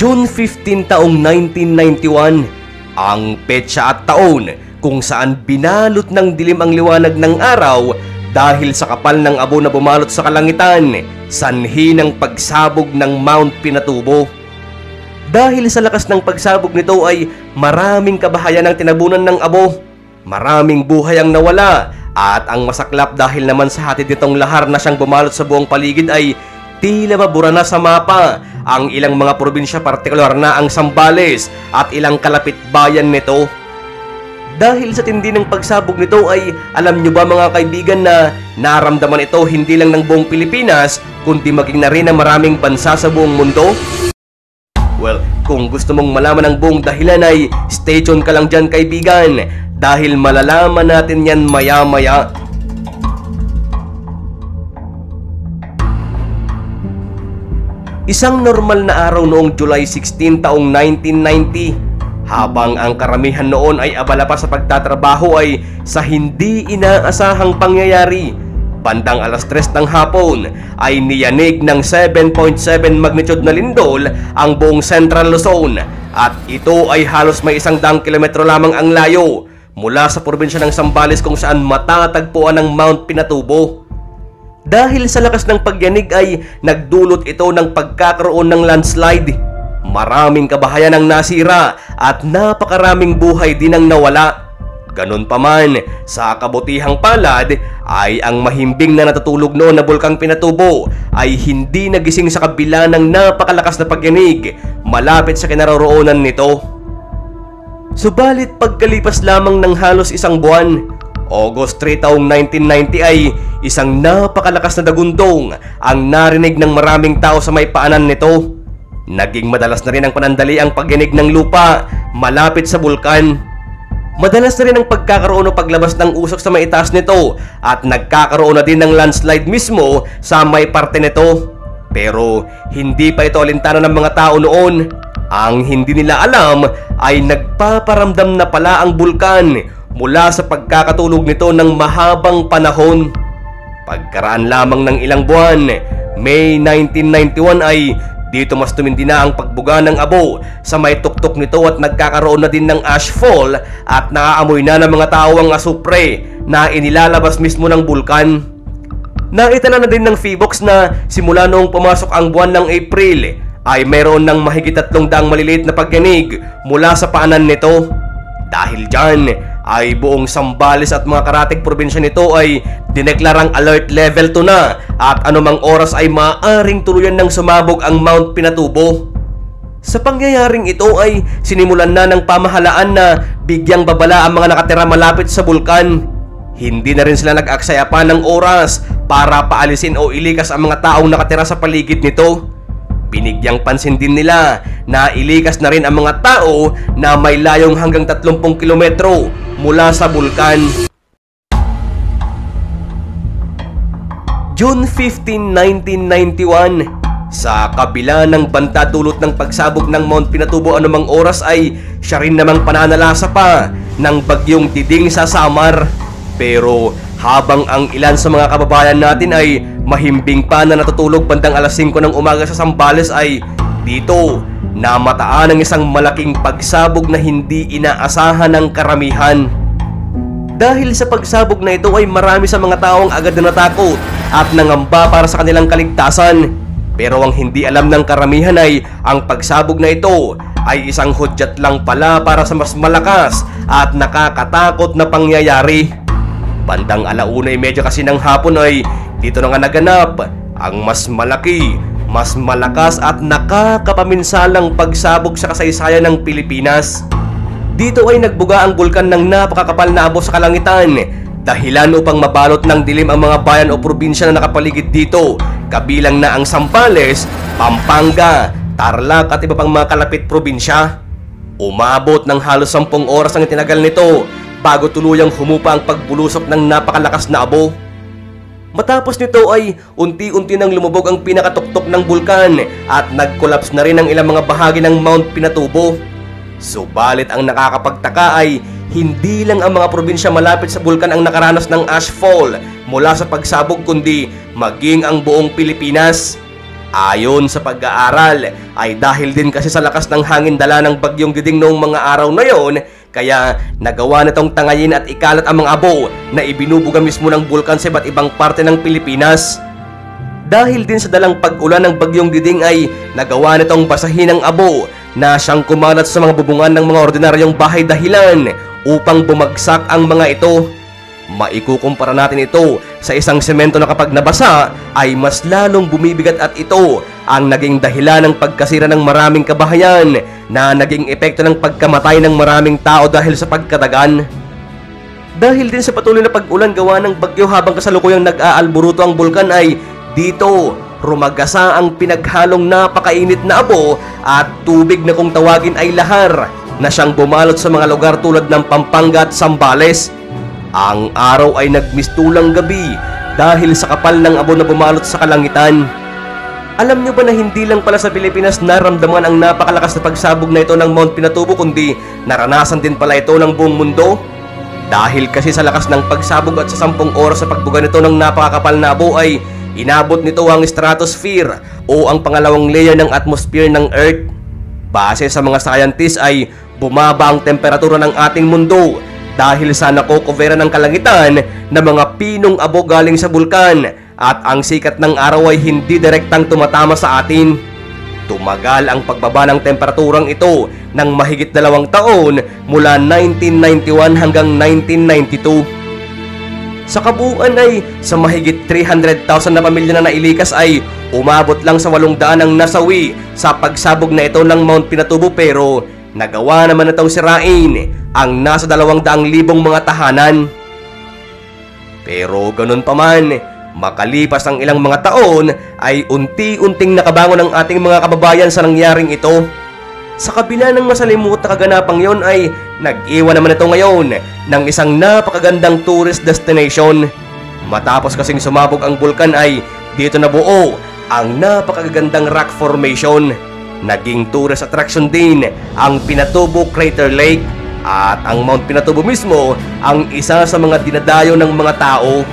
June 15 taong 1991, ang petsa at taon kung saan binalot ng dilim ang liwanag ng araw dahil sa kapal ng abo na bumalot sa kalangitan, sanhi ng pagsabog ng Mount Pinatubo. Dahil sa lakas ng pagsabog nito ay maraming kabahayan ang tinabunan ng abo, maraming buhay ang nawala, at ang masaklap dahil naman sa hatid nitong lahar na siyang bumalot sa buong paligid ay tila mabura na sa mapa ang ilang mga probinsya, partikular na ang Zambales at ilang kalapit bayan nito. Dahil sa tindi ng pagsabog nito ay alam nyo ba mga kaibigan na naramdaman ito hindi lang ng buong Pilipinas kundi maging na rin ng maraming bansa sa buong mundo? Well, kung gusto mong malaman ang buong dahilan ay stay tuned ka lang dyan kaibigan dahil malalaman natin yan maya-maya. Isang normal na araw noong July 16 taong 1990, habang ang karamihan noon ay abala pa sa pagtatrabaho ay sa hindi inaasahang pangyayari. Bandang alas 3 ng hapon ay niyanig ng 7.7 magnitude na lindol ang buong Central Luzon at ito ay halos may 100 kilometro lamang ang layo mula sa probinsya ng Zambales kung saan matatagpuan ang Mount Pinatubo. Dahil sa lakas ng pagyanig ay nagdulot ito ng pagkakaroon ng landslide. Maraming kabahayan ang nasira at napakaraming buhay din ang nawala. Ganun pa man, sa kabutihang palad ay ang mahimbing na natutulog noon na Bulkang Pinatubo ay hindi nagising sa kabila ng napakalakas na pagyanig malapit sa kinaroroonan nito. Subalit pagkalipas lamang ng halos isang buwan, August 3 taong 1990 ay isang napakalakas na dagundong ang narinig ng maraming tao sa may paanan nito. Naging madalas na rin ang panandali ang pagyanig ng lupa malapit sa bulkan. Madalas na rin ang pagkakaroon o paglabas ng usok sa may itaas nito at nagkakaroon na din ng landslide mismo sa may parte nito. Pero hindi pa ito alintana ng mga tao noon. Ang hindi nila alam ay nagpaparamdam na pala ang bulkan mula sa pagkakatulog nito ng mahabang panahon. Pagkaraan lamang ng ilang buwan, May 1991 ay dito mas tumindi na ang pagbuga ng abo sa may tuktok nito at nagkakaroon na din ng ashfall at naaamoy na ng mga tao ang asupre na inilalabas mismo ng bulkan. Naitala na din ng Feebox na simula noong pumasok ang buwan ng April ay mayroon ng mahigit 300 maliliit na pagyanig mula sa paanan nito. Dahil dyan ay buong Zambales at mga karatig probinsya nito ay dineklarang alert level 2 na at anumang oras ay maaaring tuluyan ng sumabog ang Mount Pinatubo. Sa pangyayaring ito ay sinimulan na ng pamahalaan na bigyang babala ang mga nakatira malapit sa bulkan. Hindi na rin sila nag-aksaya pa ng oras para paalisin o ilikas ang mga taong nakatira sa paligid nito. Binigyang pansin din nila na ilikas na rin ang mga tao na may layong hanggang 30 kilometro mula sa bulkan. June 15, 1991, sa kabila ng banta dulot ng pagsabog ng Mount Pinatubo anumang oras ay siya rin namang pananalasa pa ng bagyong Diding sa Samar. Pero habang ang ilan sa mga kababayan natin ay mahimbing pa na natutulog bandang alas 5 ng umaga sa Zambales ay dito namataan ng isang malaking pagsabog na hindi inaasahan ng karamihan. Dahil sa pagsabog na ito ay marami sa mga taong agad na natakot at nangamba para sa kanilang kaligtasan. Pero ang hindi alam ng karamihan ay ang pagsabog na ito ay isang hudyat lang pala para sa mas malakas at nakakatakot na pangyayari. Bandang 1:30 kasi ng hapon ay dito na nga naganap ang mas malaki, mas malakas at nakakapaminsalang pagsabog sa kasaysayan ng Pilipinas. Dito ay nagbuga ang bulkan ng napakakapal na abo sa kalangitan, dahilan upang mabalot ng dilim ang mga bayan o probinsya na nakapaligid dito, kabilang na ang Zambales, Pampanga, Tarlac at iba pang mga kalapit probinsya. Umabot ng halos 10 oras ang itinagal nito bago tuluyang humupa ang pagbulusok ng napakalakas na abo. Matapos nito ay unti-unti nang lumubog ang pinakatuktok ng bulkan at nag-collapse na rin ang ilang mga bahagi ng Mount Pinatubo. Subalit ang nakakapagtaka ay hindi lang ang mga probinsya malapit sa bulkan ang nakaranas ng ashfall mula sa pagsabog kundi maging ang buong Pilipinas. Ayon sa pag-aaral ay dahil din kasi sa lakas ng hangin dala ng bagyong Diding noong mga araw na yon, kaya nagawa nitong tangayin at ikalat ang mga abo na ibinubuga mismo ng bulkan sa iba't ibang parte ng Pilipinas. Dahil din sa dalang pag-ulan ng bagyong Diding ay nagawa nitong basahin ang abo na siyang kumalat sa mga bubungan ng mga ordinaryong bahay dahilan upang bumagsak ang mga ito. Maikukumpara natin ito sa isang semento na kapag nabasa ay mas lalong bumibigat at ito ang naging dahilan ng pagkasira ng maraming kabahayan na naging epekto ng pagkamatay ng maraming tao dahil sa pagkadagan. Dahil din sa patuloy na pag-ulan gawa ng bagyo habang kasalukuyang nag-aalburuto ang bulkan ay dito rumagasa ang pinaghalong napakainit na abo at tubig na kung tawagin ay lahar na siyang bumalot sa mga lugar tulad ng Pampanga at Zambales. Ang araw ay nagmistulang gabi dahil sa kapal ng abo na bumalot sa kalangitan. Alam nyo ba na hindi lang pala sa Pilipinas naramdaman ang napakalakas na pagsabog na ito ng Mount Pinatubo, kundi naranasan din pala ito ng buong mundo? Dahil kasi sa lakas ng pagsabog at sa 10 oras sa pagbuga nito ng napakakapal na abo ay inabot nito ang stratosphere o ang pangalawang layer ng atmosphere ng Earth. Base sa mga scientists ay bumaba ang temperatura ng ating mundo dahil sa nakokuvera ng kalangitan na mga pinong abo galing sa bulkan at ang sikat ng araw ay hindi direktang tumatama sa atin. Tumagal ang pagbaba ng temperaturang ito ng mahigit 2 taon mula 1991 hanggang 1992. Sa kabuuan ay sa mahigit 300,000 na pamilya na nailikas ay umabot lang sa 800 ang nasawi sa pagsabog na ito ng Mount Pinatubo, pero nagawa naman itong sirain ang nasa 200,000 mga tahanan. Pero ganun pa man, makalipas ang ilang mga taon ay unti-unting nakabangon ang ating mga kababayan sa nangyaring ito. Sa kabila ng masalimuot na kaganapang yon ay nag-iwan naman ito ngayon ng isang napakagandang tourist destination. Matapos kasing sumabog ang bulkan ay dito nabuo ang napakagandang rock formation. Naging tourist attraction din ang Pinatubo Crater Lake at ang Mount Pinatubo mismo ang isa sa mga dinadayo ng mga tao.